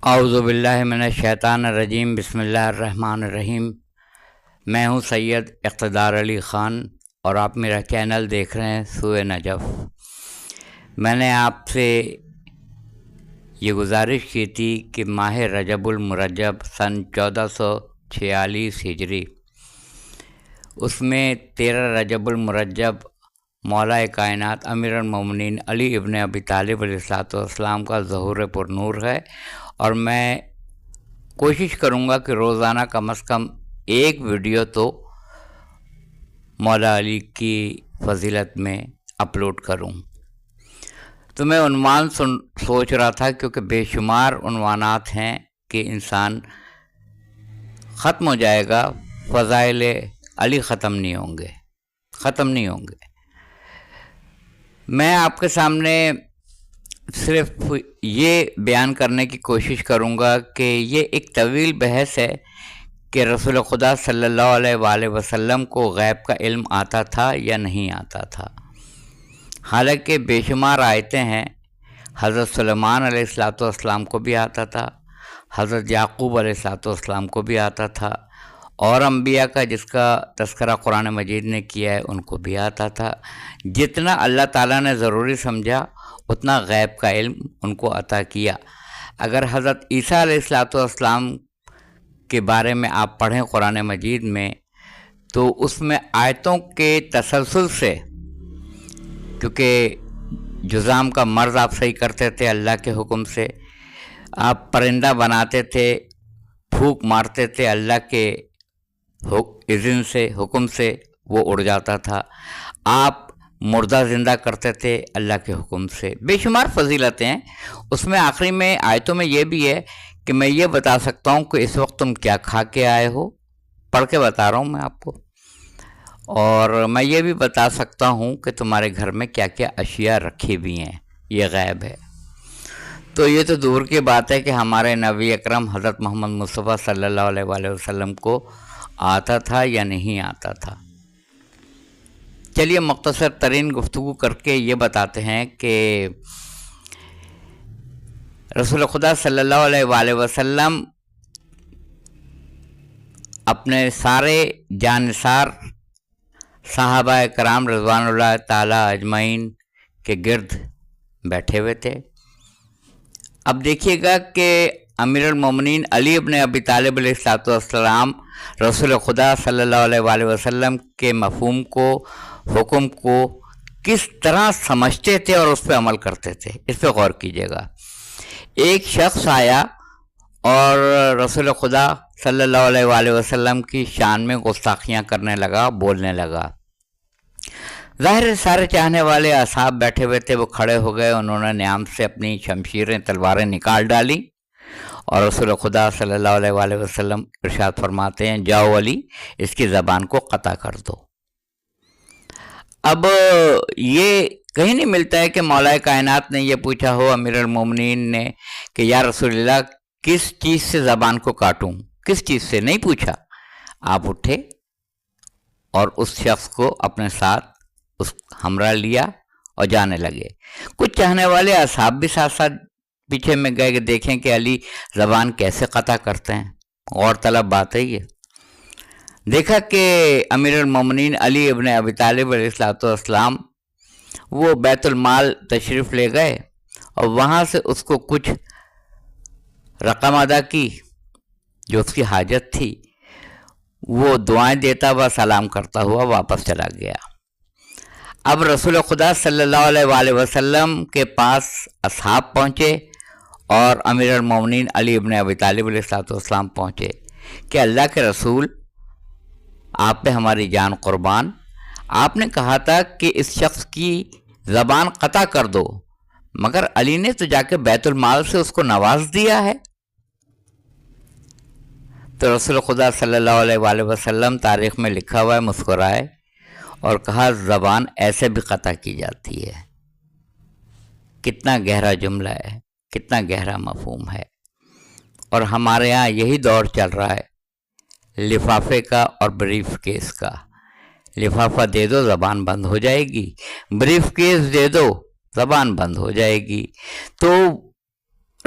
اعوذ باللہ من الشیطان الرجیم، بسم اللہ الرحمن الرحیم۔ میں ہوں سید اقتدار علی خان اور آپ میرا چینل دیکھ رہے ہیں سوئے نجف۔ میں نے آپ سے یہ گزارش کی تھی کہ ماہ رجب المرجب سن 1446 ہجری، اس میں 13 رجب المرجب مولا کائنات امیر المومنین علی ابن ابی طالب علیہ السلام کا ظہور پر نور ہے، اور میں کوشش کروں گا کہ روزانہ کم از کم ایک ویڈیو تو مولا علی کی فضیلت میں اپلوڈ کروں۔ تو میں عنوان سوچ رہا تھا، کیونکہ بے شمار عنوانات ہیں کہ انسان ختم ہو جائے گا، فضائل علی ختم نہیں ہوں گے۔ میں آپ کے سامنے صرف یہ بیان کرنے کی کوشش کروں گا کہ یہ ایک طویل بحث ہے کہ رسول خدا صلی اللہ علیہ وآلہ وسلم کو غیب کا علم آتا تھا یا نہیں آتا تھا۔ حالانکہ بے شمار آیتیں ہیں، حضرت سلیمان علیہ السلام کو بھی آتا تھا، حضرت یعقوب علیہ السلام کو بھی آتا تھا، اور انبیاء کا جس کا تذکرہ قرآن مجید نے کیا ہے ان کو بھی آتا تھا۔ جتنا اللہ تعالیٰ نے ضروری سمجھا اتنا غیب کا علم ان کو عطا کیا۔ اگر حضرت عیسیٰ علیہ السلام کے بارے میں آپ پڑھیں قرآن مجید میں، تو اس میں آیتوں کے تسلسل سے، کیونکہ جذام کا مرض آپ صحیح کرتے تھے اللہ کے حکم سے، آپ پرندہ بناتے تھے، پھونک مارتے تھے اللہ کے اذن سے، حکم سے وہ اڑ جاتا تھا، آپ مردہ زندہ کرتے تھے اللہ کے حکم سے۔ بے شمار فضیلتیں ہیں۔ اس میں آخری میں آیتوں میں یہ بھی ہے کہ میں یہ بتا سکتا ہوں کہ اس وقت تم کیا کھا کے آئے ہو، پڑھ کے بتا رہا ہوں میں آپ کو، اور میں یہ بھی بتا سکتا ہوں کہ تمہارے گھر میں کیا کیا اشیاء رکھی بھی ہیں، یہ غیب ہے۔ تو یہ تو دور کی بات ہے کہ ہمارے نبی اکرم حضرت محمد مصطفیٰ صلی اللہ علیہ وآلہ وسلم کو آتا تھا یا نہیں آتا تھا۔ چلیے مختصر ترین گفتگو کر کے یہ بتاتے ہیں کہ رسول خدا صلی اللہ علیہ وآلہ وسلم اپنے سارے جانثار صحابہ کرام رضوان اللہ تعالیٰ اجمعین کے گرد بیٹھے ہوئے تھے۔ اب دیکھیے گا کہ امیر المومنین علی ابن ابی طالب علیہ السلام رسول خدا صلی اللہ علیہ وآلہ وسلم کے مفہوم کو، حکم کو کس طرح سمجھتے تھے اور اس پہ عمل کرتے تھے، اس پہ غور کیجیے گا۔ ایک شخص آیا اور رسول خدا صلی اللہ علیہ وآلہ وسلم کی شان میں گستاخیاں کرنے لگا، بولنے لگا۔ ظاہر سارے چاہنے والے اصحاب بیٹھے ہوئے تھے، وہ کھڑے ہو گئے، انہوں نے نیام سے اپنی شمشیریں، تلواریں نکال ڈالی، اور رسول خدا صلی اللہ علیہ وآلہ وسلم ارشاد فرماتے ہیں، جاؤ علی، اس کی زبان کو قطع کر دو۔ اب یہ کہیں نہیں ملتا ہے کہ مولا کائنات نے یہ پوچھا ہو امیر المومنین نے کہ یا رسول اللہ کس چیز سے زبان کو کاٹوں، کس چیز سے، نہیں پوچھا۔ آپ اٹھے اور اس شخص کو اپنے ساتھ اس ہمراہ لیا اور جانے لگے۔ کچھ چاہنے والے اصحاب بھی ساتھ ساتھ پیچھے میں گئے کہ دیکھیں کہ علی زبان کیسے قطع کرتے ہیں۔ غور طلب بات ہے یہ۔ دیکھا کہ امیر المومنین علی ابن ابی طالب علیہ السلام وہ بیت المال تشریف لے گئے، اور وہاں سے اس کو کچھ رقم ادا کی جو اس کی حاجت تھی، وہ دعائیں دیتا ہوا، سلام کرتا ہوا واپس چلا گیا۔ اب رسول خدا صلی اللہ علیہ وآلہ وسلم کے پاس اصحاب پہنچے اور امیر المومنین علی ابن ابی طالب علیہ السلام پہنچے کہ اللہ کے رسول، آپ پہ ہماری جان قربان، آپ نے کہا تھا کہ اس شخص کی زبان قطع کر دو، مگر علی نے تو جا کے بیت المال سے اس کو نواز دیا ہے۔ تو رسول خدا صلی اللہ علیہ وآلہ وسلم، تاریخ میں لکھا ہوا ہے، مسکرائے اور کہا زبان ایسے بھی قطع کی جاتی ہے۔ کتنا گہرا جملہ ہے، کتنا گہرا مفہوم ہے۔ اور ہمارے ہاں یہی دور چل رہا ہے، لفافے کا اور بریف کیس کا۔ لفافہ دے دو زبان بند ہو جائے گی، بریف کیس دے دو زبان بند ہو جائے گی۔ تو